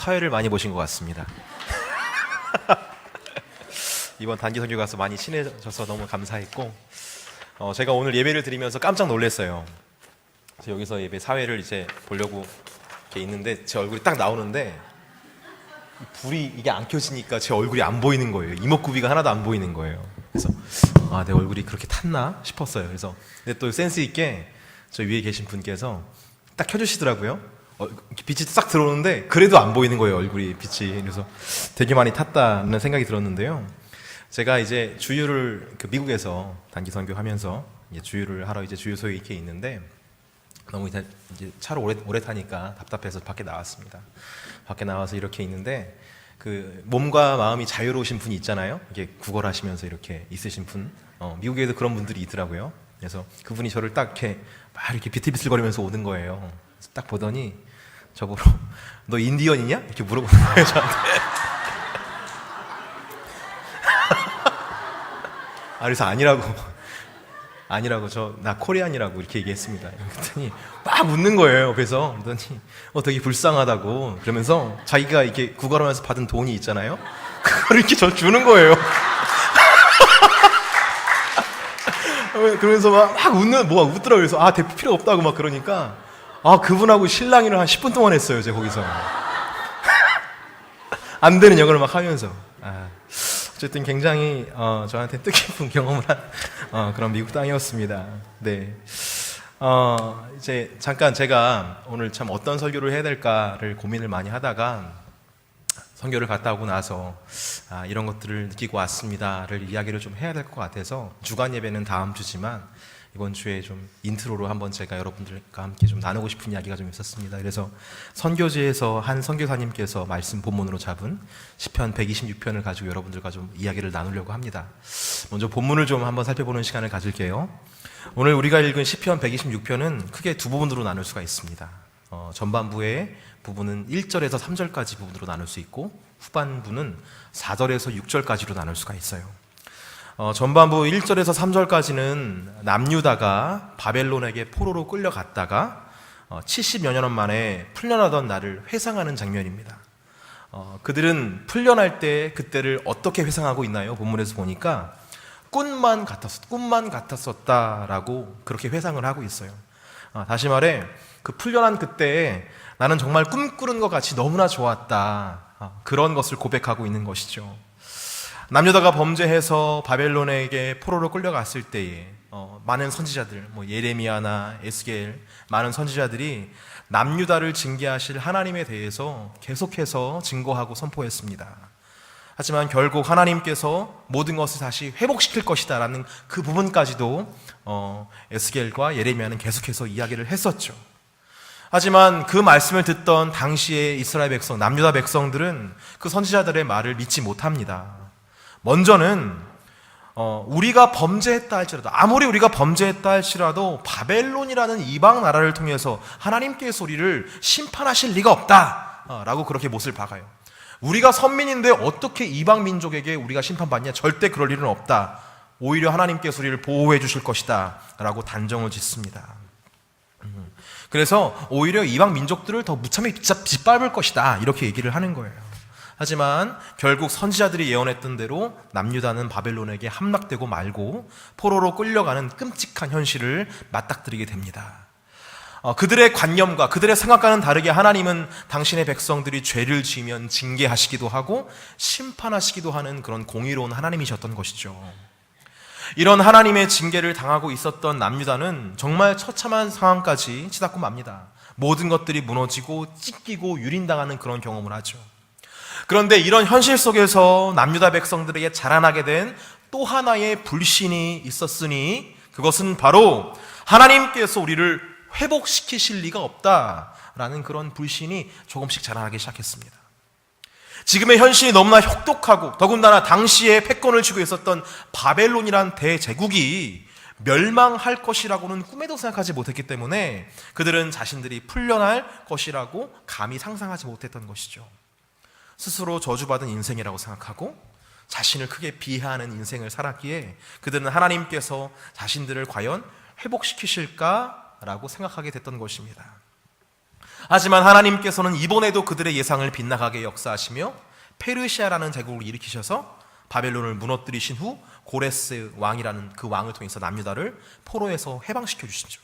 사회를 많이 보신 것 같습니다. 이번 단기 선교 가서 많이 친해져서 너무 감사했고, 제가 오늘 예배를 드리면서 깜짝 놀랐어요. 그래서 여기서 예배 사회를 이제 보려고 이렇게 있는데 제 얼굴이 딱 나오는데 불이 이게 안 켜지니까 제 얼굴이 안 보이는 거예요. 이목구비가 하나도 안 보이는 거예요. 그래서 내 얼굴이 그렇게 탔나 싶었어요. 그래서 근데 또 센스 있게 저 위에 계신 분께서 딱 켜주시더라고요. 빛이 싹 들어오는데 그래도 안 보이는 거예요, 얼굴이 빛이. 그래서 되게 많이 탔다는 생각이 들었는데요. 제가 이제 주유를 미국에서 단기 선교하면서 이제 주유를 하러 이제 주유소에 이렇게 있는데 너무 이제 차로 오래 타니까 답답해서 밖에 나왔습니다. 밖에 나와서 이렇게 있는데 그 몸과 마음이 자유로우신 분이 있잖아요. 이게 구걸하시면서 이렇게 있으신 분. 미국에도 그런 분들이 있더라고요. 그래서 그분이 저를 딱 이렇게 막 이렇게 비틀비틀거리면서 오는 거예요. 그래서 딱 보더니 저보러 너 인디언이냐? 이렇게 물어보는 거예요, 저한테. 그래서 아니라고 나 코리안이라고 이렇게 얘기했습니다. 그랬더니 막 웃는 거예요. 그래서 그러더니 되게 불쌍하다고 그러면서 자기가 이렇게 구걸하면서 받은 돈이 있잖아요. 그걸 이렇게 저 주는 거예요. 그러면서 막 웃더라고요. 그래서 대표 필요 없다고 막 그러니까 그분하고 실랑이를 한 10분 동안 했어요. 제가 거기서 안 되는 영어를 막 하면서. 어쨌든 굉장히 저한테 뜻깊은 경험을 한 그런 미국 땅이었습니다. 네. 이제 잠깐 제가 오늘 참 어떤 설교를 해야 될까를 고민을 많이 하다가 선교를 갔다 오고 나서 이런 것들을 느끼고 왔습니다를 이야기를 좀 해야 될 것 같아서 주간 예배는 다음 주지만 이번 주에 좀 인트로로 한번 제가 여러분들과 함께 좀 나누고 싶은 이야기가 좀 있었습니다. 그래서 선교지에서 한 선교사님께서 말씀 본문으로 잡은 시편 126편을 가지고 여러분들과 좀 이야기를 나누려고 합니다. 먼저 본문을 좀 한번 살펴보는 시간을 가질게요. 오늘 우리가 읽은 시편 126편은 크게 두 부분으로 나눌 수가 있습니다. 전반부의 부분은 1절에서 3절까지 부분으로 나눌 수 있고 후반부는 4절에서 6절까지로 나눌 수가 있어요. 전반부 1절에서 3절까지는 남유다가 바벨론에게 포로로 끌려갔다가 70여 년 만에 풀려나던 날을 회상하는 장면입니다. 그들은 풀려날 때 그때를 어떻게 회상하고 있나요? 본문에서 보니까 꿈만 같았었다라고 그렇게 회상을 하고 있어요. 다시 말해 그 풀려난 그때에 나는 정말 꿈꾸는 것 같이 너무나 좋았다. 그런 것을 고백하고 있는 것이죠. 남유다가 범죄해서 바벨론에게 포로로 끌려갔을 때에 많은 선지자들, 예레미야나 에스겔, 많은 선지자들이 남유다를 징계하실 하나님에 대해서 계속해서 증거하고 선포했습니다. 하지만 결국 하나님께서 모든 것을 다시 회복시킬 것이다 라는 그 부분까지도 에스겔과 예레미야는 계속해서 이야기를 했었죠. 하지만 그 말씀을 듣던 당시의 이스라엘 백성, 남유다 백성들은 그 선지자들의 말을 믿지 못합니다. 먼저는 우리가 범죄했다 할지라도, 아무리 우리가 범죄했다 할지라도 바벨론이라는 이방 나라를 통해서 하나님께서 우리를 심판하실 리가 없다 라고 그렇게 못을 박아요. 우리가 선민인데 어떻게 이방 민족에게 우리가 심판받냐? 절대 그럴 일은 없다. 오히려 하나님께서 우리를 보호해 주실 것이다 라고 단정을 짓습니다. 그래서 오히려 이방 민족들을 더 무참히 짓밟을 것이다 이렇게 얘기를 하는 거예요. 하지만 결국 선지자들이 예언했던 대로 남유다는 바벨론에게 함락되고 말고 포로로 끌려가는 끔찍한 현실을 맞닥뜨리게 됩니다. 그들의 관념과 그들의 생각과는 다르게 하나님은 당신의 백성들이 죄를 지으면 징계하시기도 하고 심판하시기도 하는 그런 공의로운 하나님이셨던 것이죠. 이런 하나님의 징계를 당하고 있었던 남유다는 정말 처참한 상황까지 치닫고 맙니다. 모든 것들이 무너지고 찢기고 유린당하는 그런 경험을 하죠. 그런데 이런 현실 속에서 남유다 백성들에게 자라나게 된 또 하나의 불신이 있었으니 그것은 바로 하나님께서 우리를 회복시키실 리가 없다라는 그런 불신이 조금씩 자라나기 시작했습니다. 지금의 현실이 너무나 혹독하고 더군다나 당시에 패권을 쥐고 있었던 바벨론이란 대제국이 멸망할 것이라고는 꿈에도 생각하지 못했기 때문에 그들은 자신들이 풀려날 것이라고 감히 상상하지 못했던 것이죠. 스스로 저주받은 인생이라고 생각하고 자신을 크게 비하하는 인생을 살았기에 그들은 하나님께서 자신들을 과연 회복시키실까라고 생각하게 됐던 것입니다. 하지만 하나님께서는 이번에도 그들의 예상을 빗나가게 역사하시며 페르시아라는 제국을 일으키셔서 바벨론을 무너뜨리신 후 고레스 왕이라는 그 왕을 통해서 남유다를 포로에서 해방시켜 주시죠.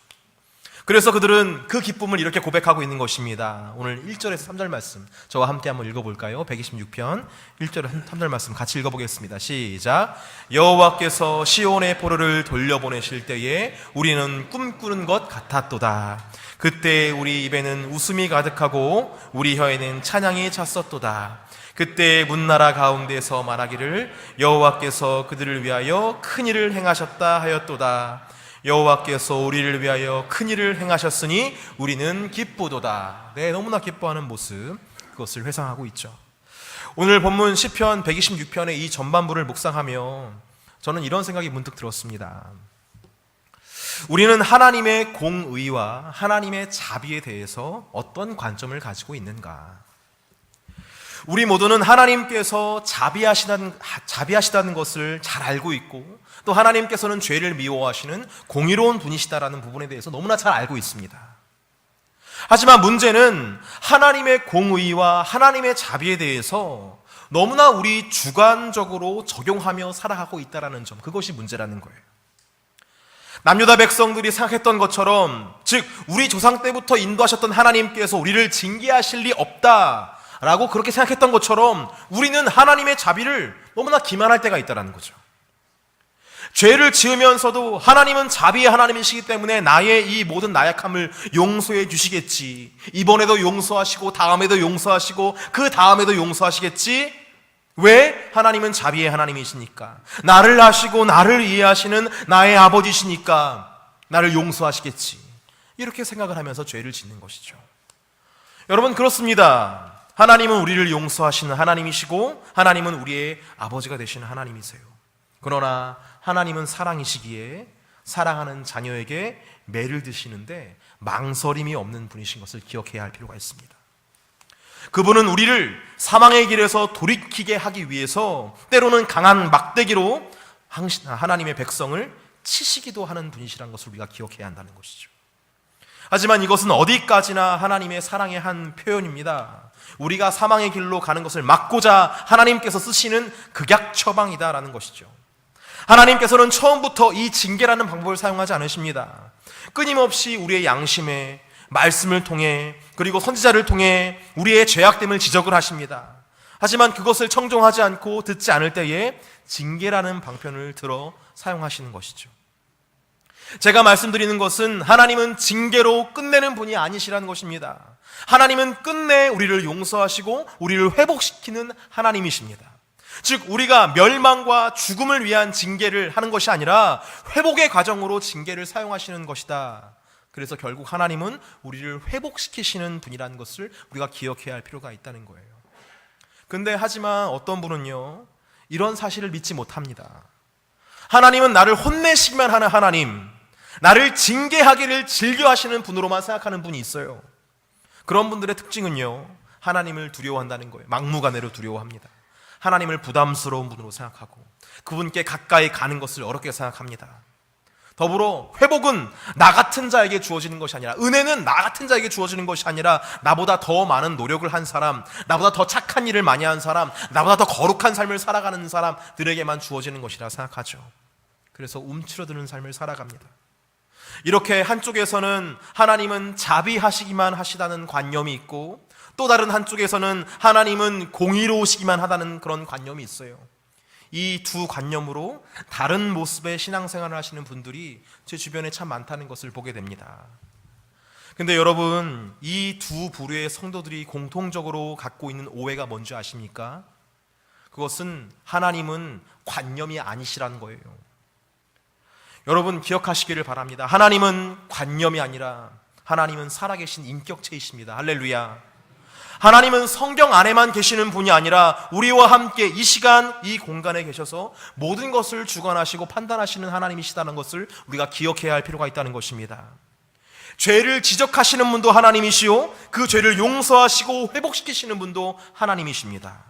그래서 그들은 그 기쁨을 이렇게 고백하고 있는 것입니다. 오늘 1절에서 3절 말씀 저와 함께 한번 읽어볼까요? 126편 1절에서 3절 말씀 같이 읽어보겠습니다. 시작. 여호와께서 시온의 포로를 돌려보내실 때에 우리는 꿈꾸는 것 같았도다. 그때 우리 입에는 웃음이 가득하고 우리 혀에는 찬양이 찼었도다. 그때 문나라 가운데서 말하기를 여호와께서 그들을 위하여 큰 일을 행하셨다 하였도다. 여호와께서 우리를 위하여 큰 일을 행하셨으니 우리는 기쁘도다. 네, 너무나 기뻐하는 모습, 그것을 회상하고 있죠. 오늘 본문 시편 126편의 이 전반부를 묵상하며 저는 이런 생각이 문득 들었습니다. 우리는 하나님의 공의와 하나님의 자비에 대해서 어떤 관점을 가지고 있는가? 우리 모두는 하나님께서 자비하시다는 것을 잘 알고 있고 또 하나님께서는 죄를 미워하시는 공의로운 분이시다라는 부분에 대해서 너무나 잘 알고 있습니다. 하지만 문제는 하나님의 공의와 하나님의 자비에 대해서 너무나 우리 주관적으로 적용하며 살아가고 있다는 점, 그것이 문제라는 거예요. 남유다 백성들이 생각했던 것처럼, 즉 우리 조상 때부터 인도하셨던 하나님께서 우리를 징계하실 리 없다 라고 그렇게 생각했던 것처럼 우리는 하나님의 자비를 너무나 기만할 때가 있다는 거죠. 죄를 지으면서도 하나님은 자비의 하나님이시기 때문에 나의 이 모든 나약함을 용서해 주시겠지, 이번에도 용서하시고 다음에도 용서하시고 그 다음에도 용서하시겠지. 왜? 하나님은 자비의 하나님이시니까, 나를 아시고 나를 이해하시는 나의 아버지시니까 나를 용서하시겠지, 이렇게 생각을 하면서 죄를 짓는 것이죠. 여러분, 그렇습니다. 하나님은 우리를 용서하시는 하나님이시고 하나님은 우리의 아버지가 되시는 하나님이세요. 그러나 하나님은 사랑이시기에 사랑하는 자녀에게 매를 드시는데 망설임이 없는 분이신 것을 기억해야 할 필요가 있습니다. 그분은 우리를 사망의 길에서 돌이키게 하기 위해서 때로는 강한 막대기로 하나님의 백성을 치시기도 하는 분이시라는 것을 우리가 기억해야 한다는 것이죠. 하지만 이것은 어디까지나 하나님의 사랑의 한 표현입니다. 우리가 사망의 길로 가는 것을 막고자 하나님께서 쓰시는 극약 처방이다라는 것이죠. 하나님께서는 처음부터 이 징계라는 방법을 사용하지 않으십니다. 끊임없이 우리의 양심에 말씀을 통해 그리고 선지자를 통해 우리의 죄악됨을 지적을 하십니다. 하지만 그것을 청종하지 않고 듣지 않을 때에 징계라는 방편을 들어 사용하시는 것이죠. 제가 말씀드리는 것은 하나님은 징계로 끝내는 분이 아니시라는 것입니다. 하나님은 끝내 우리를 용서하시고 우리를 회복시키는 하나님이십니다. 즉 우리가 멸망과 죽음을 위한 징계를 하는 것이 아니라 회복의 과정으로 징계를 사용하시는 것이다. 그래서 결국 하나님은 우리를 회복시키시는 분이라는 것을 우리가 기억해야 할 필요가 있다는 거예요. 근데 하지만 어떤 분은요, 이런 사실을 믿지 못합니다. 하나님은 나를 혼내시기만 하는 하나님, 나를 징계하기를 즐겨 하시는 분으로만 생각하는 분이 있어요. 그런 분들의 특징은요, 하나님을 두려워한다는 거예요. 막무가내로 두려워합니다. 하나님을 부담스러운 분으로 생각하고 그분께 가까이 가는 것을 어렵게 생각합니다. 더불어 회복은 나 같은 자에게 주어지는 것이 아니라, 은혜는 나 같은 자에게 주어지는 것이 아니라 나보다 더 많은 노력을 한 사람, 나보다 더 착한 일을 많이 한 사람, 나보다 더 거룩한 삶을 살아가는 사람들에게만 주어지는 것이라 생각하죠. 그래서 움츠러드는 삶을 살아갑니다. 이렇게 한쪽에서는 하나님은 자비하시기만 하시다는 관념이 있고 또 다른 한쪽에서는 하나님은 공의로우시기만 하다는 그런 관념이 있어요. 이 두 관념으로 다른 모습의 신앙생활을 하시는 분들이 제 주변에 참 많다는 것을 보게 됩니다. 근데 여러분, 이 두 부류의 성도들이 공통적으로 갖고 있는 오해가 뭔지 아십니까? 그것은 하나님은 관념이 아니시라는 거예요. 여러분 기억하시기를 바랍니다. 하나님은 관념이 아니라 하나님은 살아계신 인격체이십니다. 할렐루야. 하나님은 성경 안에만 계시는 분이 아니라 우리와 함께 이 시간 이 공간에 계셔서 모든 것을 주관하시고 판단하시는 하나님이시다는 것을 우리가 기억해야 할 필요가 있다는 것입니다. 죄를 지적하시는 분도 하나님이시요, 그 죄를 용서하시고 회복시키시는 분도 하나님이십니다.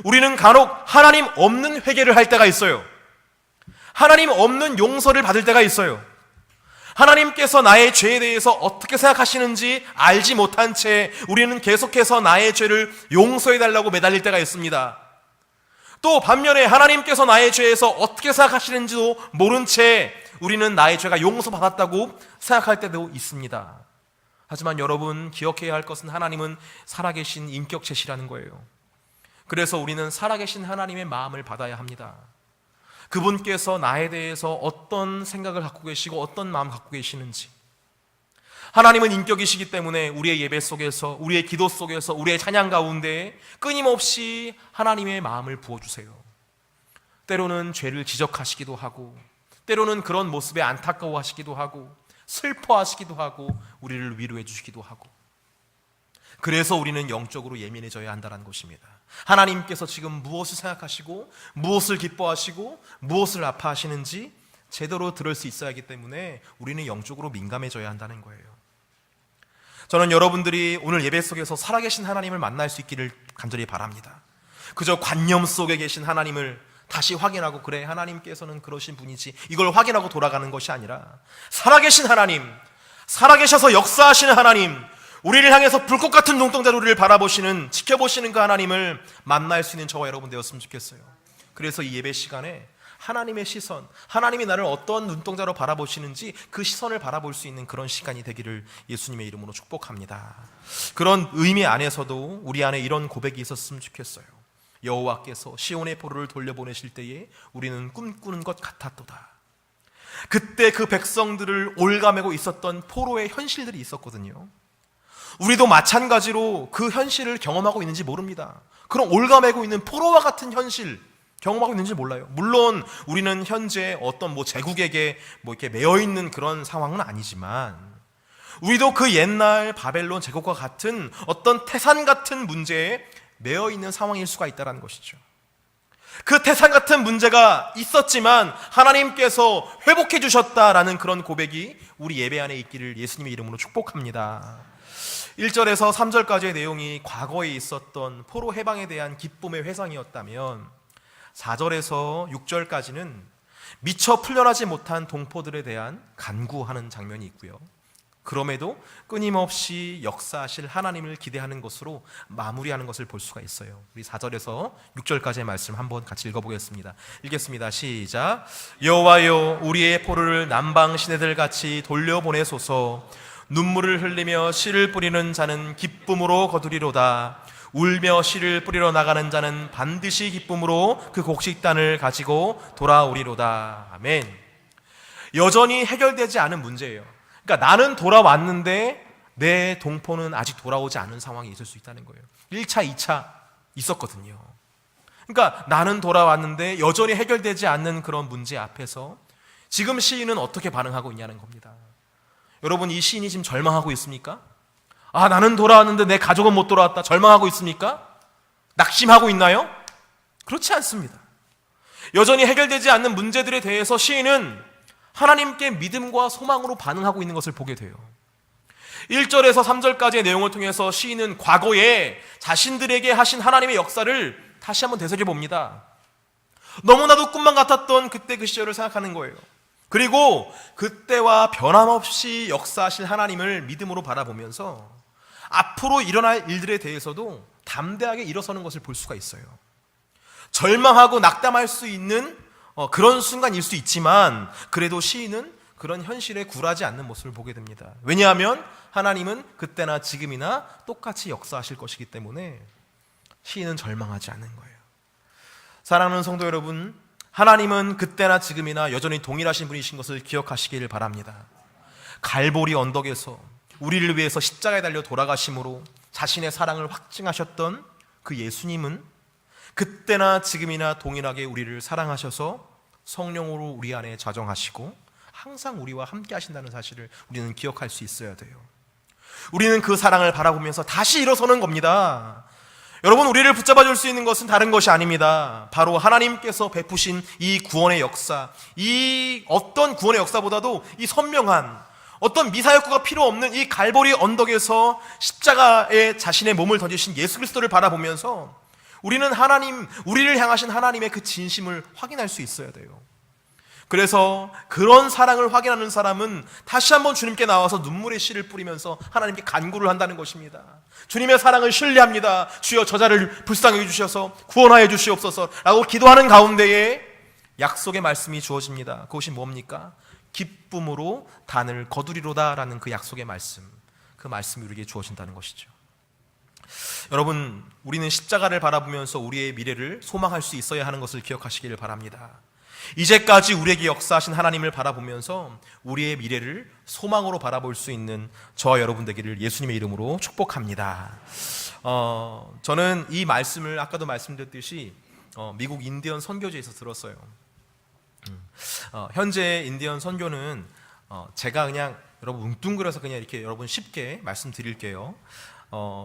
우리는 간혹 하나님 없는 회개를 할 때가 있어요. 하나님 없는 용서를 받을 때가 있어요. 하나님께서 나의 죄에 대해서 어떻게 생각하시는지 알지 못한 채 우리는 계속해서 나의 죄를 용서해달라고 매달릴 때가 있습니다. 또 반면에 하나님께서 나의 죄에서 어떻게 생각하시는지도 모른 채 우리는 나의 죄가 용서받았다고 생각할 때도 있습니다. 하지만 여러분, 기억해야 할 것은 하나님은 살아계신 인격체시라는 거예요. 그래서 우리는 살아계신 하나님의 마음을 받아야 합니다. 그분께서 나에 대해서 어떤 생각을 갖고 계시고 어떤 마음 갖고 계시는지, 하나님은 인격이시기 때문에 우리의 예배 속에서, 우리의 기도 속에서, 우리의 찬양 가운데 끊임없이 하나님의 마음을 부어주세요. 때로는 죄를 지적하시기도 하고, 때로는 그런 모습에 안타까워하시기도 하고, 슬퍼하시기도 하고, 우리를 위로해 주시기도 하고. 그래서 우리는 영적으로 예민해져야 한다는 것입니다. 하나님께서 지금 무엇을 생각하시고 무엇을 기뻐하시고 무엇을 아파하시는지 제대로 들을 수 있어야 하기 때문에 우리는 영적으로 민감해져야 한다는 거예요. 저는 여러분들이 오늘 예배 속에서 살아계신 하나님을 만날 수 있기를 간절히 바랍니다. 그저 관념 속에 계신 하나님을 다시 확인하고, 그래, 하나님께서는 그러신 분이지, 이걸 확인하고 돌아가는 것이 아니라 살아계신 하나님, 살아계셔서 역사하시는 하나님, 우리를 향해서 불꽃 같은 눈동자로 우리를 바라보시는, 지켜보시는 그 하나님을 만날 수 있는 저와 여러분 되었으면 좋겠어요. 그래서 이 예배 시간에 하나님의 시선, 하나님이 나를 어떤 눈동자로 바라보시는지 그 시선을 바라볼 수 있는 그런 시간이 되기를 예수님의 이름으로 축복합니다. 그런 의미 안에서도 우리 안에 이런 고백이 있었으면 좋겠어요. 여호와께서 시온의 포로를 돌려보내실 때에 우리는 꿈꾸는 것 같았도다. 그때 그 백성들을 올가매고 있었던 포로의 현실들이 있었거든요. 우리도 마찬가지로 그 현실을 경험하고 있는지 모릅니다. 그런 올가매고 있는 포로와 같은 현실 경험하고 있는지 몰라요. 물론 우리는 현재 어떤 제국에게 이렇게 매여 있는 그런 상황은 아니지만, 우리도 그 옛날 바벨론 제국과 같은 어떤 태산 같은 문제에 매여 있는 상황일 수가 있다는 것이죠. 그 태산 같은 문제가 있었지만 하나님께서 회복해 주셨다라는 그런 고백이 우리 예배 안에 있기를 예수님의 이름으로 축복합니다. 1절에서 3절까지의 내용이 과거에 있었던 포로 해방에 대한 기쁨의 회상이었다면, 4절에서 6절까지는 미처 풀려나지 못한 동포들에 대한 간구하는 장면이 있고요. 그럼에도 끊임없이 역사하실 하나님을 기대하는 것으로 마무리하는 것을 볼 수가 있어요. 우리 4절에서 6절까지의 말씀 한번 같이 읽어보겠습니다. 읽겠습니다. 시작. 여호와여, 우리의 포로를 남방 시내들 같이 돌려보내소서. 눈물을 흘리며 씨를 뿌리는 자는 기쁨으로 거두리로다. 울며 씨를 뿌리러 나가는 자는 반드시 기쁨으로 그 곡식단을 가지고 돌아오리로다. 아멘. 여전히 해결되지 않은 문제예요. 그러니까 나는 돌아왔는데 내 동포는 아직 돌아오지 않은 상황이 있을 수 있다는 거예요. 1차, 2차 있었거든요. 그러니까 나는 돌아왔는데 여전히 해결되지 않는 그런 문제 앞에서 지금 시인은 어떻게 반응하고 있냐는 겁니다. 여러분, 이 시인이 지금 절망하고 있습니까? 아, 나는 돌아왔는데 내 가족은 못 돌아왔다, 절망하고 있습니까? 낙심하고 있나요? 그렇지 않습니다. 여전히 해결되지 않는 문제들에 대해서 시인은 하나님께 믿음과 소망으로 반응하고 있는 것을 보게 돼요. 1절에서 3절까지의 내용을 통해서 시인은 과거에 자신들에게 하신 하나님의 역사를 다시 한번 되새겨 봅니다. 너무나도 꿈만 같았던 그때 그 시절을 생각하는 거예요. 그리고 그때와 변함없이 역사하실 하나님을 믿음으로 바라보면서 앞으로 일어날 일들에 대해서도 담대하게 일어서는 것을 볼 수가 있어요. 절망하고 낙담할 수 있는 그런 순간일 수 있지만, 그래도 시인은 그런 현실에 굴하지 않는 모습을 보게 됩니다. 왜냐하면 하나님은 그때나 지금이나 똑같이 역사하실 것이기 때문에 시인은 절망하지 않는 거예요. 사랑하는 성도 여러분, 하나님은 그때나 지금이나 여전히 동일하신 분이신 것을 기억하시기를 바랍니다. 갈보리 언덕에서 우리를 위해서 십자가에 달려 돌아가심으로 자신의 사랑을 확증하셨던 그 예수님은 그때나 지금이나 동일하게 우리를 사랑하셔서 성령으로 우리 안에 자정하시고 항상 우리와 함께 하신다는 사실을 우리는 기억할 수 있어야 돼요. 우리는 그 사랑을 바라보면서 다시 일어서는 겁니다. 여러분, 우리를 붙잡아 줄 수 있는 것은 다른 것이 아닙니다. 바로 하나님께서 베푸신 이 구원의 역사, 이 어떤 구원의 역사보다도 이 선명한 어떤 미사역구가 필요 없는 이 갈보리 언덕에서 십자가에 자신의 몸을 던지신 예수 그리스도를 바라보면서 우리는 우리를 향하신 하나님의 그 진심을 확인할 수 있어야 돼요. 그래서 그런 사랑을 확인하는 사람은 다시 한번 주님께 나와서 눈물의 씨를 뿌리면서 하나님께 간구를 한다는 것입니다. 주님의 사랑을 신뢰합니다. 주여 저자를 불쌍히 해주셔서 구원하여 주시옵소서 라고 기도하는 가운데에 약속의 말씀이 주어집니다. 그것이 뭡니까? 기쁨으로 단을 거두리로다 라는 그 약속의 말씀, 그 말씀이 우리에게 주어진다는 것이죠. 여러분, 우리는 십자가를 바라보면서 우리의 미래를 소망할 수 있어야 하는 것을 기억하시기를 바랍니다. 이제까지 우리에게 역사하신 하나님을 바라보면서 우리의 미래를 소망으로 바라볼 수 있는 저와 여러분 되기를 예수님의 이름으로 축복합니다. 저는 이 말씀을 아까도 말씀드렸듯이 미국 인디언 선교지에서 들었어요. 현재 인디언 선교는 제가 그냥 여러분 뭉뚱그려서 그냥 이렇게 여러분 쉽게 말씀드릴게요.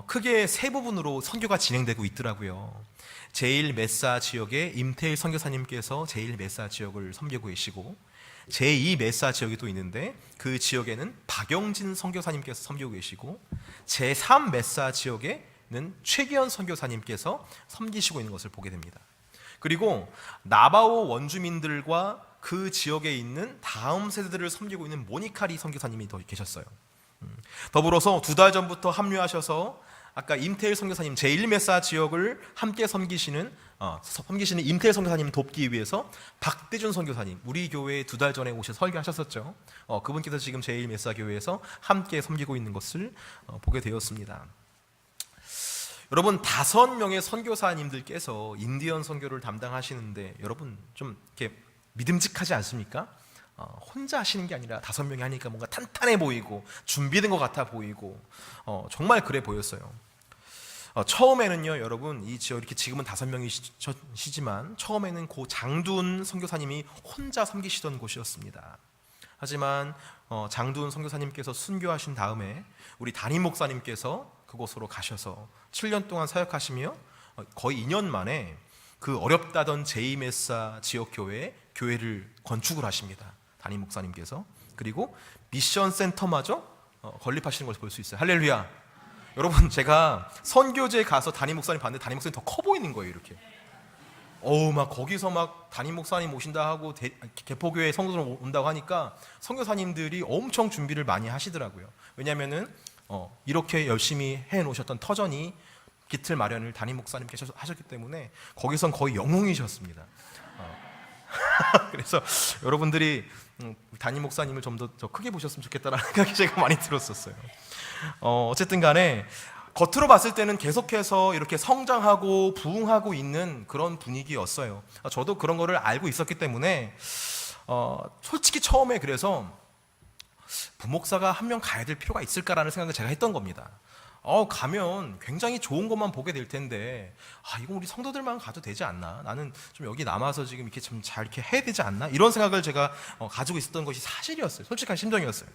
크게 세 부분으로 선교가 진행되고 있더라고요. 제1 메사 지역의 임태일 선교사님께서 제1 메사 지역을 섬기고 계시고, 제2 메사 지역이 또 있는데 그 지역에는 박영진 선교사님께서 섬기고 계시고, 제3 메사 지역에는 최기현 선교사님께서 섬기시고 있는 것을 보게 됩니다. 그리고 나바오 원주민들과 그 지역에 있는 다음 세대들을 섬기고 있는 모니카리 선교사님이 더 계셨어요. 더불어서 2달 전부터 합류하셔서 아까 임태일 선교사님 제1메사 지역을 함께 섬기시는 임태일 선교사님 돕기 위해서 박대준 선교사님, 우리 교회에 2달 전에 오셔서 설교하셨었죠. 그분께서 지금 제1메사 교회에서 함께 섬기고 있는 것을 보게 되었습니다. 여러분, 5명의 선교사님들께서 인디언 선교를 담당하시는데 여러분 좀 이렇게 믿음직하지 않습니까? 혼자 하시는 게 아니라 5명이 하니까 뭔가 탄탄해 보이고 준비된 것 같아 보이고 정말 그래 보였어요. 처음에는요, 여러분, 이 지역 이렇게 지금은 5명이시지만 처음에는 고 장두은 선교사님이 혼자 섬기시던 곳이었습니다. 하지만 장두은 선교사님께서 순교하신 다음에 우리 담임 목사님께서 그곳으로 가셔서 7년 동안 사역하시며 거의 2년 만에 그 어렵다던 제이메사 지역 교회를 건축을 하십니다. 담임 목사님께서. 그리고 미션 센터마저 건립하시는 것을 볼 수 있어요. 할렐루야. 여러분, 제가 선교지에 가서 담임 목사님 봤는데 담임 목사님 더 커 보이는 거예요. 이렇게 막 거기서 막 담임 목사님 오신다 하고 개포교회 성도들 온다고 하니까 선교사님들이 엄청 준비를 많이 하시더라고요. 왜냐하면은 이렇게 열심히 해놓으셨던 터전이 기틀 마련을 담임 목사님께서 하셨기 때문에 거기선 거의 영웅이셨습니다. 그래서 여러분들이 담임 목사님을 좀 더 크게 보셨으면 좋겠다라는 생각이 제가 많이 들었었어요. 어쨌든 간에 겉으로 봤을 때는 계속해서 이렇게 성장하고 부흥하고 있는 그런 분위기였어요. 저도 그런 거를 알고 있었기 때문에 솔직히 처음에 그래서 부목사가 한 명 가야 될 필요가 있을까라는 생각을 제가 했던 겁니다. 가면 굉장히 좋은 것만 보게 될 텐데 이건 우리 성도들만 가도 되지 않나? 나는 좀 여기 남아서 지금 이렇게 좀 잘 이렇게 해야 되지 않나? 이런 생각을 제가 가지고 있었던 것이 사실이었어요. 솔직한 심정이었어요.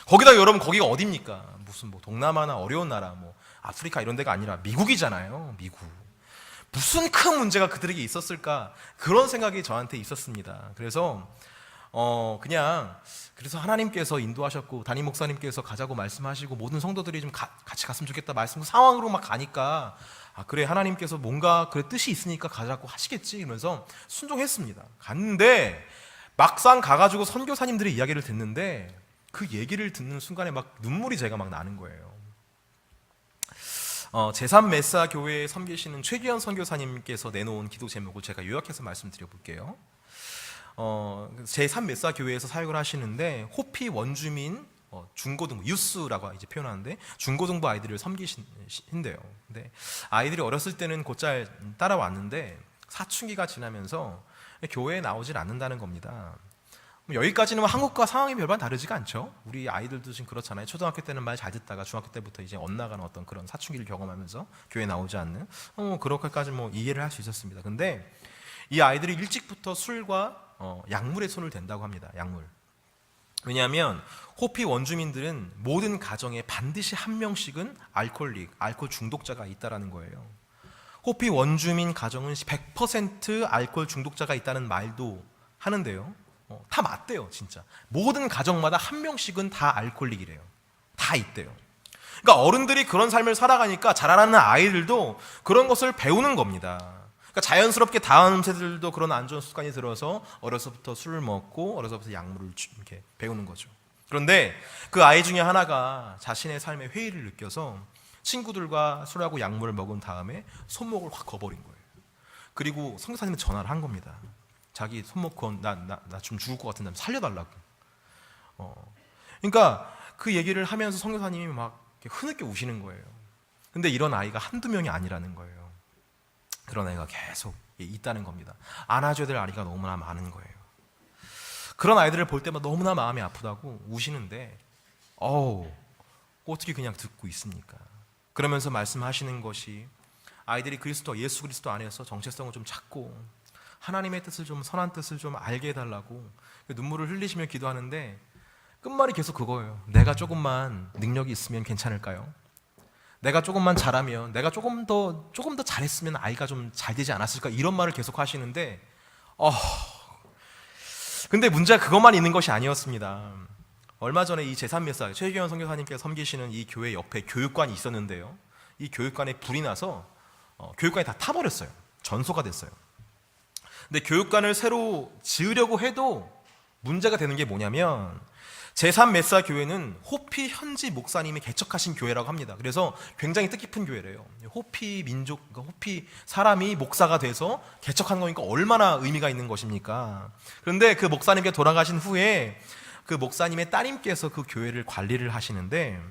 거기다 여러분, 거기가 어딥니까? 무슨 뭐 동남아나 어려운 나라, 뭐 아프리카 이런 데가 아니라 미국이잖아요. 미국. 무슨 큰 문제가 그들에게 있었을까? 그런 생각이 저한테 있었습니다. 그래서 그래서 하나님께서 인도하셨고 담임 목사님께서 가자고 말씀하시고 모든 성도들이 좀 같이 갔으면 좋겠다 말씀 상황으로 막 가니까 그래, 하나님께서 뭔가 그래 뜻이 있으니까 가자고 하시겠지 이러면서 순종했습니다. 갔는데 막상 가가지고 선교사님들의 이야기를 듣는데 그 얘기를 듣는 순간에 막 눈물이 제가 막 나는 거예요. 제3메사 교회에 섬기시는 최기현 선교사님께서 내놓은 기도 제목을 제가 요약해서 말씀드려 볼게요. 제3메사 교회에서 사역을 하시는데 호피 원주민 중고등부 유스라고 이제 표현하는데 중고등부 아이들을 섬기신대요. 근데 아이들이 어렸을 때는 곧잘 따라왔는데 사춘기가 지나면서 교회에 나오질 않는다는 겁니다. 여기까지는 한국과 상황이 별반 다르지가 않죠. 우리 아이들도 지금 그렇잖아요. 초등학교 때는 말 잘 듣다가 중학교 때부터 이제 엇나가는 어떤 그런 사춘기를 경험하면서 교회에 나오지 않는 그렇게까지 이해를 할 수 있었습니다. 근데 이 아이들이 일찍부터 술과 약물에 손을 댄다고 합니다. 약물. 왜냐하면 호피 원주민들은 모든 가정에 반드시 한 명씩은 알코올 중독자가 있다라는 거예요. 호피 원주민 가정은 100% 알코올 중독자가 있다는 말도 하는데요. 다 맞대요, 진짜. 모든 가정마다 한 명씩은 다 알코올릭이래요. 다 있대요. 그러니까 어른들이 그런 삶을 살아가니까 자라나는 아이들도 그런 것을 배우는 겁니다. 그러니까 자연스럽게 다음 세대들도 그런 안 좋은 습관이 들어서 어려서부터 술을 먹고 어려서부터 약물을 이렇게 배우는 거죠. 그런데 그 아이 중에 하나가 자신의 삶의 회의를 느껴서 친구들과 술하고 약물을 먹은 다음에 손목을 확 거버린 거예요. 그리고 선교사님한테 전화를 한 겁니다. 자기 손목 나 좀 죽을 것 같은데 살려달라고. 그러니까 그 얘기를 하면서 선교사님이 막 흐느껴 우시는 거예요. 근데 이런 아이가 한두 명이 아니라는 거예요. 그런 아이가 계속 있다는 겁니다. 안아줘야 될 아이가 너무나 많은 거예요. 그런 아이들을 볼 때마다 너무나 마음이 아프다고 우시는데 어떻게 그냥 듣고 있습니까? 그러면서 말씀하시는 것이 아이들이 예수 그리스도 안에서 정체성을 좀 찾고 하나님의 뜻을 좀, 선한 뜻을 좀 알게 해달라고 눈물을 흘리시며 기도하는데 끝말이 계속 그거예요. 내가 조금만 능력이 있으면 괜찮을까요? 내가 조금만 잘하면, 내가 조금 더 잘했으면 아이가 좀 잘 되지 않았을까? 이런 말을 계속 하시는데 근데 문제가 그것만 있는 것이 아니었습니다. 얼마 전에 이 제3몇 최기현 선교사님께서 섬기시는 이 교회 옆에 교육관이 있었는데요. 이 교육관에 불이 나서 교육관이 다 타버렸어요. 전소가 됐어요. 근데 교육관을 새로 지으려고 해도 문제가 되는 게 뭐냐면 제3메사 교회는 호피 현지 목사님이 개척하신 교회라고 합니다. 그래서 굉장히 뜻깊은 교회래요. 호피 민족, 호피 사람이 목사가 돼서 개척한 거니까 얼마나 의미가 있는 것입니까? 그런데 그 목사님께 돌아가신 후에 그 목사님의 따님께서 그 교회를 관리를 하시는데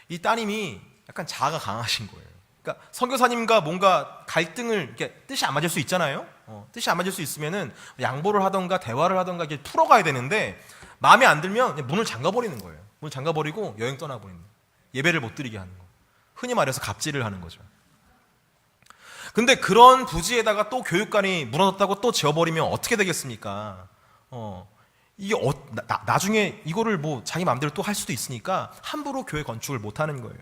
이 따님이 약간 자아가 강하신 거예요. 그러니까 선교사님과 뭔가 갈등을 이렇게 뜻이 안 맞을 수 있잖아요. 뜻이 안 맞을 수 있으면은 양보를 하던가 대화를 하던가 이렇게 풀어가야 되는데 마음에 안 들면 그냥 문을 잠가버리는 거예요. 문을 잠가버리고 여행 떠나버리는 거예요. 예배를 못 드리게 하는 거예요. 흔히 말해서 갑질을 하는 거죠. 근데 그런 부지에다가 또 교육관이 무너졌다고 또 지어버리면 어떻게 되겠습니까? 이게 나중에 이거를 뭐 자기 마음대로 또 할 수도 있으니까 함부로 교회 건축을 못 하는 거예요.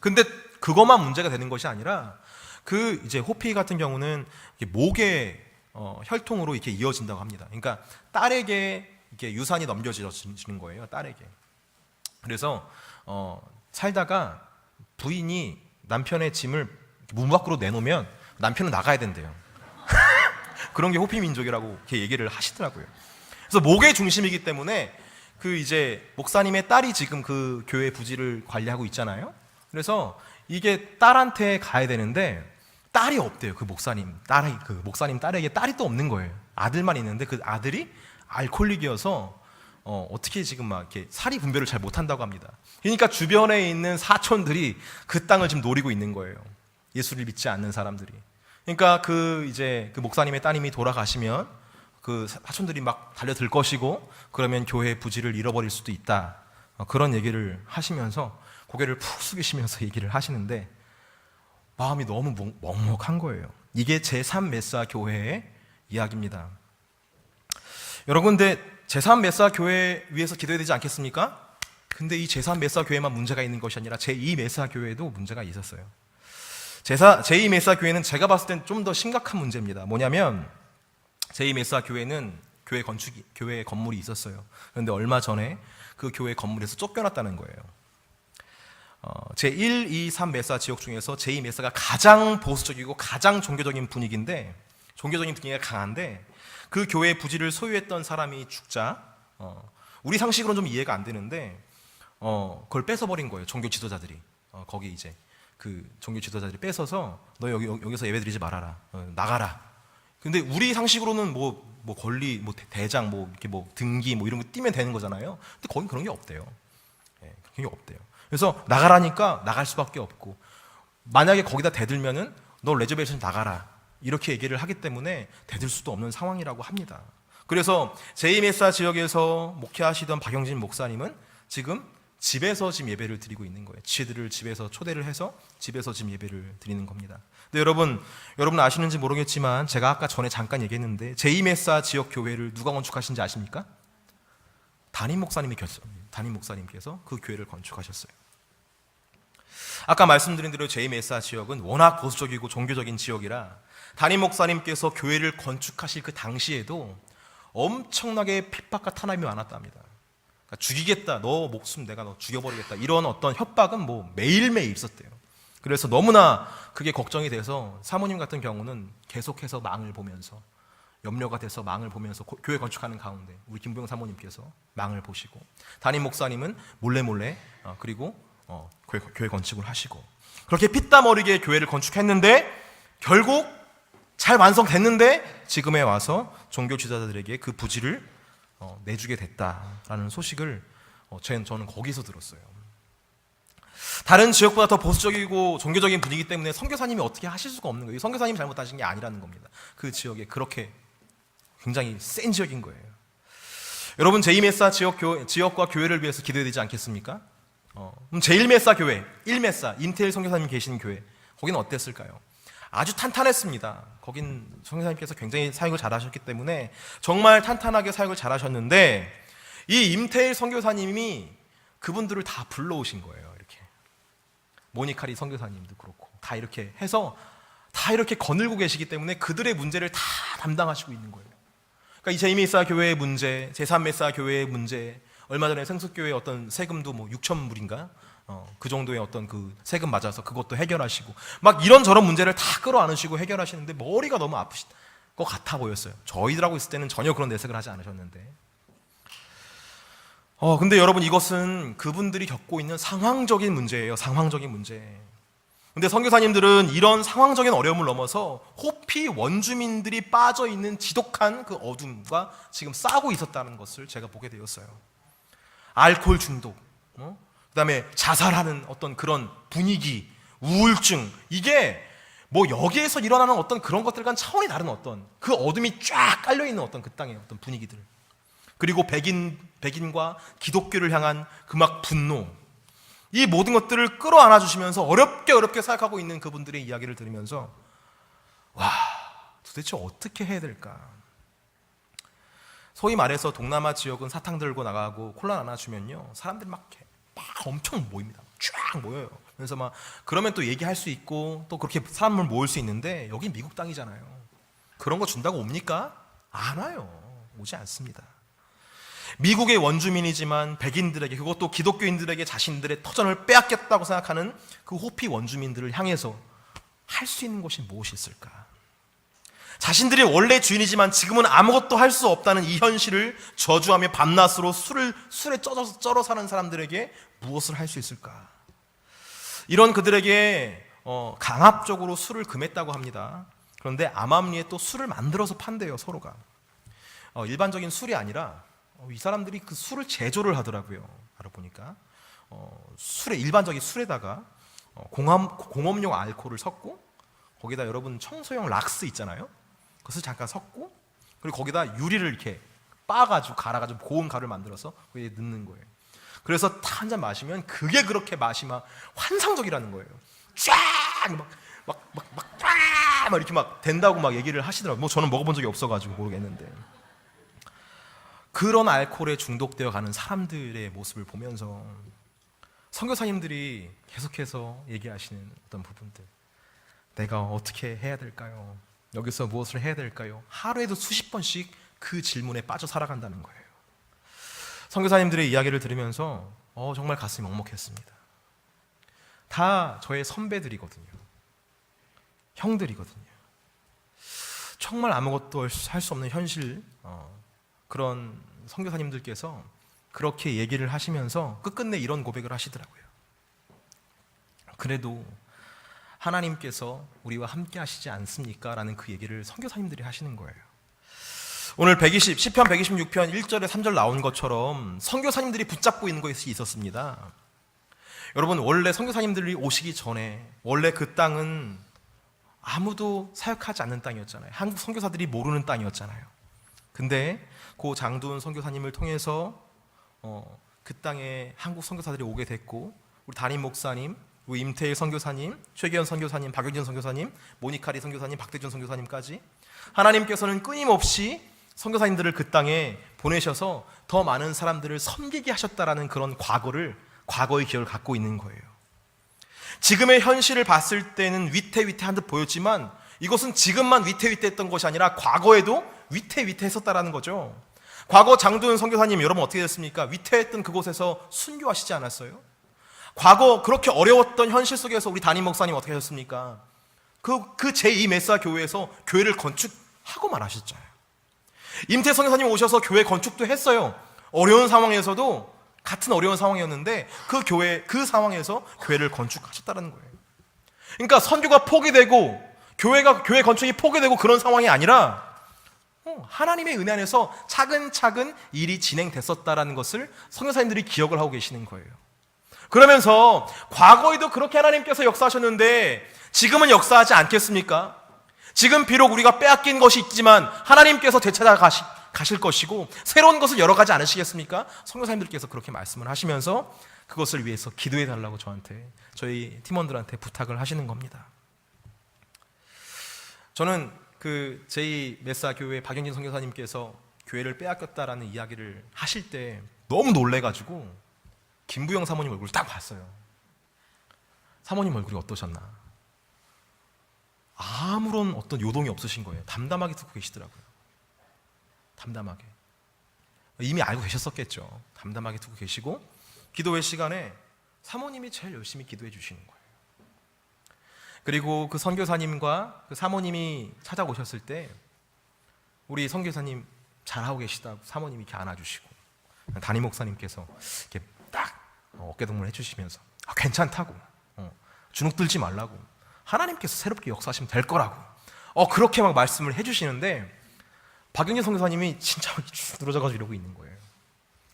근데 그것만 문제가 되는 것이 아니라 그 이제 호피 같은 경우는 목의 혈통으로 이렇게 이어진다고 합니다. 그러니까 딸에게 이렇게 유산이 넘겨지는 거예요. 딸에게. 그래서 살다가 부인이 남편의 짐을 문 밖으로 내놓으면 남편은 나가야 된대요. 그런 게 호피 민족이라고 이렇게 얘기를 하시더라고요. 그래서 목의 중심이기 때문에 그 이제 목사님의 딸이 지금 그 교회 부지를 관리하고 있잖아요. 그래서 이게 딸한테 가야 되는데 딸이 없대요. 그 목사님 딸에게 딸이 또 없는 거예요. 아들만 있는데 그 아들이 알코올릭이어서 어떻게 지금 막 이렇게 사리 분별을 잘 못한다고 합니다. 그러니까 주변에 있는 사촌들이 그 땅을 지금 노리고 있는 거예요. 예수를 믿지 않는 사람들이. 그러니까 그 목사님의 따님이 돌아가시면 그 사촌들이 막 달려들 것이고 그러면 교회 부지를 잃어버릴 수도 있다. 그런 얘기를 하시면서 고개를 푹 숙이시면서 얘기를 하시는데 마음이 너무 먹먹한 거예요. 이게 제3메사 교회의 이야기입니다. 여러분, 근데 제3메사 교회 위해서 기도해야 되지 않겠습니까? 근데 이 제3메사 교회만 문제가 있는 것이 아니라 제2메사 교회도 문제가 있었어요. 제2메사 교회는 제가 봤을 땐 좀 더 심각한 문제입니다. 뭐냐면 제2메사 교회는 교회 건물이 있었어요. 그런데 얼마 전에 그 교회 건물에서 쫓겨났다는 거예요. 제1, 2, 3메사 지역 중에서 제2메사가 가장 보수적이고 가장 종교적인 분위기인데 종교적인 분위기가 강한데 그 교회 부지를 소유했던 사람이 죽자 우리 상식으로는 좀 이해가 안 되는데 그걸 뺏어버린 거예요. 종교 지도자들이 거기 이제 그 종교 지도자들이 뺏어서 너 여기서 예배드리지 말아라, 나가라. 근데 우리 상식으로는 뭐 권리, 뭐 대장, 뭐 이렇게 뭐 등기 뭐 이런 거 띄면 되는 거잖아요. 근데 거긴 그런 게 없대요. 그런 게 없대요. 그래서 나가라니까 나갈 수밖에 없고 만약에 거기다 대들면은 너 레저베이션 나가라 이렇게 얘기를 하기 때문에 대들 수도 없는 상황이라고 합니다. 그래서 제2메사 지역에서 목회하시던 박영진 목사님은 지금 집에서 지금 예배를 드리고 있는 거예요. 지혜들을 집에서 초대를 해서 집에서 지금 예배를 드리는 겁니다. 근데 여러분 아시는지 모르겠지만 제가 아까 전에 잠깐 얘기했는데 제2메사 지역 교회를 누가 건축하신지 아십니까? 담임 목사님께서 그 교회를 건축하셨어요. 아까 말씀드린 대로 제2메사 지역은 워낙 보수적이고 종교적인 지역이라 담임 목사님께서 교회를 건축하실 그 당시에도 엄청나게 핍박과 탄압이 많았답니다. 그러니까 죽이겠다, 너 목숨 내가 너 죽여버리겠다 이런 어떤 협박은 뭐 매일매일 있었대요. 그래서 너무나 그게 걱정이 돼서 사모님 같은 경우는 계속해서 망을 보면서 염려가 돼서 망을 보면서 교회 건축하는 가운데 우리 김부영 사모님께서 망을 보시고 담임 목사님은 몰래 그리고 교회 건축을 하시고 그렇게 피땀 어리게 교회를 건축했는데 결국 잘 완성됐는데 지금에 와서 종교 지도자들에게 그 부지를 내주게 됐다라는 소식을 저는 거기서 들었어요. 다른 지역보다 더 보수적이고 종교적인 분위기 때문에 선교사님이 어떻게 하실 수가 없는 거예요. 선교사님이 잘못하신 게 아니라는 겁니다. 그 지역에 그렇게 굉장히 센 지역인 거예요. 여러분 제2메사 지역과 교회를 위해서 기도해야 되지 않겠습니까? 그럼 제1메사 교회, 1메사 임태일 선교사님 계신 교회 거기는 어땠을까요? 아주 탄탄했습니다. 거긴 선교사님께서 굉장히 사역을 잘하셨기 때문에 정말 탄탄하게 사역을 잘하셨는데 이 임태일 선교사님이 그분들을 다 불러오신 거예요. 이렇게 모니카리 선교사님도 그렇고 다 이렇게 해서 다 이렇게 거늘고 계시기 때문에 그들의 문제를 다 담당하시고 있는 거예요. 그러니까 이 제2메사 교회의 문제, 제3메사 교회의 문제, 얼마 전에 생숙교회 어떤 세금도 뭐 6,000불인가? 그 정도의 어떤 그 세금 맞아서 그것도 해결하시고 막 이런저런 문제를 다 끌어안으시고 해결하시는데 머리가 너무 아프실 것 같아 보였어요. 저희들하고 있을 때는 전혀 그런 내색을 하지 않으셨는데 근데 여러분 이것은 그분들이 겪고 있는 상황적인 문제예요. 상황적인 문제. 근데 선교사님들은 이런 상황적인 어려움을 넘어서 호피 원주민들이 빠져있는 지독한 그 어둠과 지금 싸우고 있었다는 것을 제가 보게 되었어요. 알코올 중독, 그 다음에 자살하는 어떤 그런 분위기, 우울증, 이게 뭐 여기에서 일어나는 어떤 그런 것들과는 차원이 다른 어떤 그 어둠이 쫙 깔려있는 어떤 그 땅의 어떤 분위기들, 그리고 백인과 기독교를 향한 그 막 분노, 이 모든 것들을 끌어안아 주시면서 어렵게 생각하고 있는 그분들의 이야기를 들으면서 와, 도대체 어떻게 해야 될까? 소위 말해서 동남아 지역은 사탕 들고 나가고 콜라 하나 주면요 사람들이 막 엄청 모입니다. 쫙 모여요. 그래서 막 그러면 또 얘기할 수 있고 또 그렇게 사람을 모을 수 있는데 여긴 미국 땅이잖아요. 그런 거 준다고 옵니까? 안 와요. 오지 않습니다. 미국의 원주민이지만 백인들에게, 그것도 기독교인들에게 자신들의 터전을 빼앗겼다고 생각하는 그 호피 원주민들을 향해서 할 수 있는 것이 무엇이 있을까? 자신들이 원래 주인이지만 지금은 아무것도 할 수 없다는 이 현실을 저주하며 밤낮으로 술에 쩔어 사는 사람들에게 무엇을 할 수 있을까? 이런 그들에게 강압적으로 술을 금했다고 합니다. 그런데 암암리에 또 술을 만들어서 판대요, 서로가. 일반적인 술이 아니라 이 사람들이 그 술을 제조를 하더라고요. 알아보니까 일반적인 술에다가 공업용 알코올을 섞고 거기다 여러분 청소용 락스 있잖아요. 그것을 잠깐 섞고 그리고 거기다 유리를 이렇게 빻아가지고 갈아가지고 고운 가루를 만들어서 거기에 넣는 거예요. 그래서 한 잔 마시면 그게 그렇게 맛이 막 환상적이라는 거예요. 막 이렇게 막 된다고 막 얘기를 하시더라고요. 뭐 저는 먹어본 적이 없어가지고 모르겠는데. 그런 알코올에 중독되어 가는 사람들의 모습을 보면서 선교사님들이 계속해서 얘기하시는 어떤 부분들, 내가 어떻게 해야 될까요? 여기서 무엇을 해야 될까요? 하루에도 수십 번씩 그 질문에 빠져 살아간다는 거예요. 선교사님들의 이야기를 들으면서 정말 가슴이 먹먹했습니다. 다 저의 선배들이거든요. 형들이거든요. 정말 아무것도 할 수 없는 현실, 그런 선교사님들께서 그렇게 얘기를 하시면서 끝끝내 이런 고백을 하시더라고요. 그래도 하나님께서 우리와 함께 하시지 않습니까? 라는 그 얘기를 선교사님들이 하시는 거예요. 오늘 시편 126편 1절에 3절 나온 것처럼 선교사님들이 붙잡고 있는 것이 있었습니다. 여러분, 원래 선교사님들이 오시기 전에 원래 그 땅은 아무도 사역하지 않는 땅이었잖아요. 한국 선교사들이 모르는 땅이었잖아요. 근데 고 장두훈 선교사님을 통해서 그 땅에 한국 선교사들이 오게 됐고, 우리 담임 목사님, 우리 임태일 선교사님, 최기현 선교사님, 박용진 선교사님, 모니카리 선교사님, 박대준 선교사님까지 하나님께서는 끊임없이 선교사님들을 그 땅에 보내셔서 더 많은 사람들을 섬기게 하셨다라는 그런 과거의 기억을 갖고 있는 거예요. 지금의 현실을 봤을 때는 위태위태한 듯 보였지만 이것은 지금만 위태위태했던 것이 아니라 과거에도 위태위태했었다라는 거죠. 과거 장도연 선교사님, 여러분 어떻게 됐습니까? 위태했던 그곳에서 순교하시지 않았어요? 과거 그렇게 어려웠던 현실 속에서 우리 담임 목사님 어떻게 하셨습니까? 그 제2 메사 교회에서 교회를 건축하고 말하셨잖아요. 임태성 교사님 오셔서 교회 건축도 했어요. 어려운 상황에서도 같은 어려운 상황이었는데 그 그 상황에서 교회를 건축하셨다는 거예요. 그러니까 선교가 포기되고 교회 건축이 포기되고 그런 상황이 아니라 하나님의 은혜 안에서 차근차근 일이 진행됐었다라는 것을 선교사님들이 기억을 하고 계시는 거예요. 그러면서 과거에도 그렇게 하나님께서 역사하셨는데 지금은 역사하지 않겠습니까? 지금 비록 우리가 빼앗긴 것이 있지만 하나님께서 되찾아 가실 것이고 새로운 것을 열어가지 않으시겠습니까? 선교사님들께서 그렇게 말씀을 하시면서 그것을 위해서 기도해 달라고 저희 팀원들한테 부탁을 하시는 겁니다. 저는 그 제2 메사 교회 박영진 선교사님께서 교회를 빼앗겼다라는 이야기를 하실 때 너무 놀래가지고 김부영 사모님 얼굴을 딱 봤어요. 사모님 얼굴이 어떠셨나? 아무런 어떤 요동이 없으신 거예요. 담담하게 듣고 계시더라고요. 담담하게. 이미 알고 계셨었겠죠. 담담하게 듣고 계시고 기도회 시간에 사모님이 제일 열심히 기도해 주시는 거예요. 그리고 그 선교사님과 그 사모님이 찾아오셨을 때 우리 선교사님 잘하고 계시다고 사모님이 이렇게 안아주시고 담임 목사님께서 이렇게 딱 어깨동무를 해주시면서 괜찮다고 주눅 들지 말라고 하나님께서 새롭게 역사하시면 될 거라고 그렇게 막 말씀을 해주시는데 박영진 선교사님이 진짜 쭉 늘어져가지고 이러고 있는 거예요.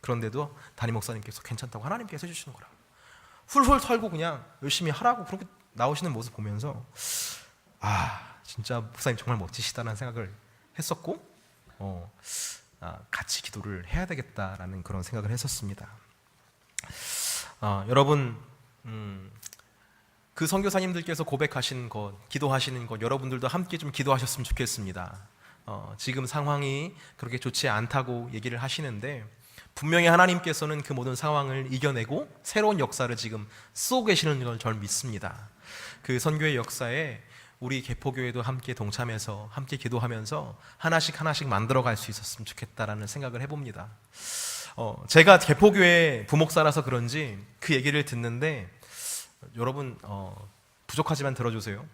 그런데도 담임 목사님께서 괜찮다고 하나님께서 해주시는 거라 훌훌 털고 그냥 열심히 하라고 그렇게 나오시는 모습 보면서 진짜 목사님 정말 멋지시다는 생각을 했었고 같이 기도를 해야 되겠다라는 그런 생각을 했었습니다. 여러분 그 선교사님들께서 고백하신 것, 기도하시는 것 여러분들도 함께 좀 기도하셨으면 좋겠습니다. 지금 상황이 그렇게 좋지 않다고 얘기를 하시는데 분명히 하나님께서는 그 모든 상황을 이겨내고 새로운 역사를 지금 쓰고 계시는 걸 저는 믿습니다. 그 선교의 역사에 우리 개포교회도 함께 동참해서 함께 기도하면서 하나씩 만들어갈 수 있었으면 좋겠다라는 생각을 해봅니다. 제가 개포교회 부목사라서 그런지 그 얘기를 듣는데 여러분 부족하지만 들어주세요.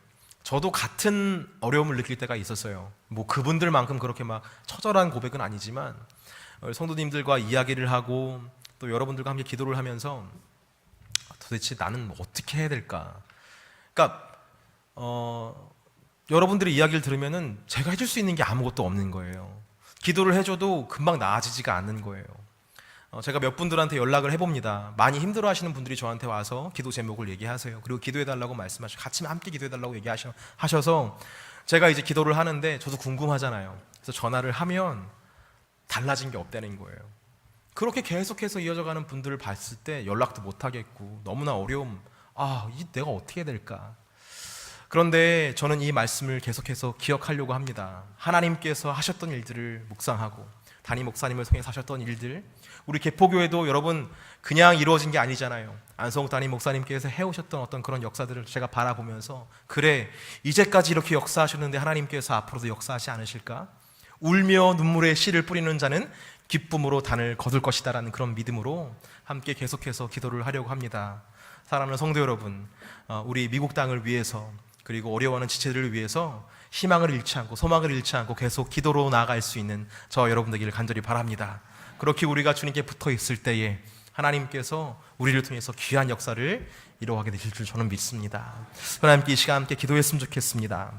저도 같은 어려움을 느낄 때가 있었어요. 뭐 그분들만큼 그렇게 막 처절한 고백은 아니지만 성도님들과 이야기를 하고 또 여러분들과 함께 기도를 하면서 도대체 나는 어떻게 해야 될까? 그러니까 여러분들의 이야기를 들으면은 제가 해줄 수 있는 게 아무것도 없는 거예요. 기도를 해줘도 금방 나아지지가 않는 거예요. 제가 몇 분들한테 연락을 해봅니다. 많이 힘들어하시는 분들이 저한테 와서 기도 제목을 얘기하세요. 그리고 기도해달라고 말씀하시고 같이 함께 기도해달라고 얘기하셔서 제가 이제 기도를 하는데 저도 궁금하잖아요. 그래서 전화를 하면 달라진 게 없다는 거예요. 그렇게 계속해서 이어져가는 분들을 봤을 때 연락도 못 하겠고 너무나 어려움. 내가 어떻게 해야 될까? 그런데 저는 이 말씀을 계속해서 기억하려고 합니다. 하나님께서 하셨던 일들을 묵상하고 담임 목사님을 통해 하셨던 일들, 우리 개포교회도 여러분 그냥 이루어진 게 아니잖아요. 안성욱 담임 목사님께서 해오셨던 어떤 그런 역사들을 제가 바라보면서 그래 이제까지 이렇게 역사하셨는데 하나님께서 앞으로도 역사하지 않으실까? 울며 눈물의 씨를 뿌리는 자는 기쁨으로 단을 거둘 것이다라는 그런 믿음으로 함께 계속해서 기도를 하려고 합니다. 사랑하는 성도 여러분, 우리 미국 땅을 위해서 그리고 어려워하는 지체들을 위해서 희망을 잃지 않고 소망을 잃지 않고 계속 기도로 나아갈 수 있는 저 여러분들에게 간절히 바랍니다. 그렇게 우리가 주님께 붙어 있을 때에 하나님께서 우리를 통해서 귀한 역사를 이루어가게 되실 줄 저는 믿습니다. 하나님께 이 시간 함께 기도했으면 좋겠습니다.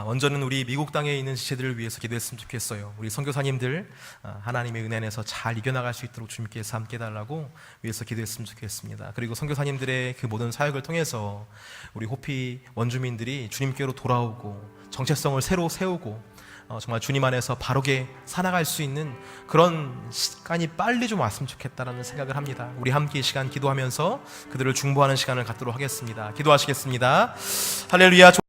먼저는 우리 미국 땅에 있는 지체들을 위해서 기도했으면 좋겠어요. 우리 선교사님들 하나님의 은혜 안에서 잘 이겨나갈 수 있도록 주님께서 함께 해달라고 위해서 기도했으면 좋겠습니다. 그리고 선교사님들의 그 모든 사역을 통해서 우리 호피 원주민들이 주님께로 돌아오고 정체성을 새로 세우고 정말 주님 안에서 바르게 살아갈 수 있는 그런 시간이 빨리 좀 왔으면 좋겠다라는 생각을 합니다. 우리 함께 이 시간 기도하면서 그들을 중보하는 시간을 갖도록 하겠습니다. 기도하시겠습니다. 할렐루야.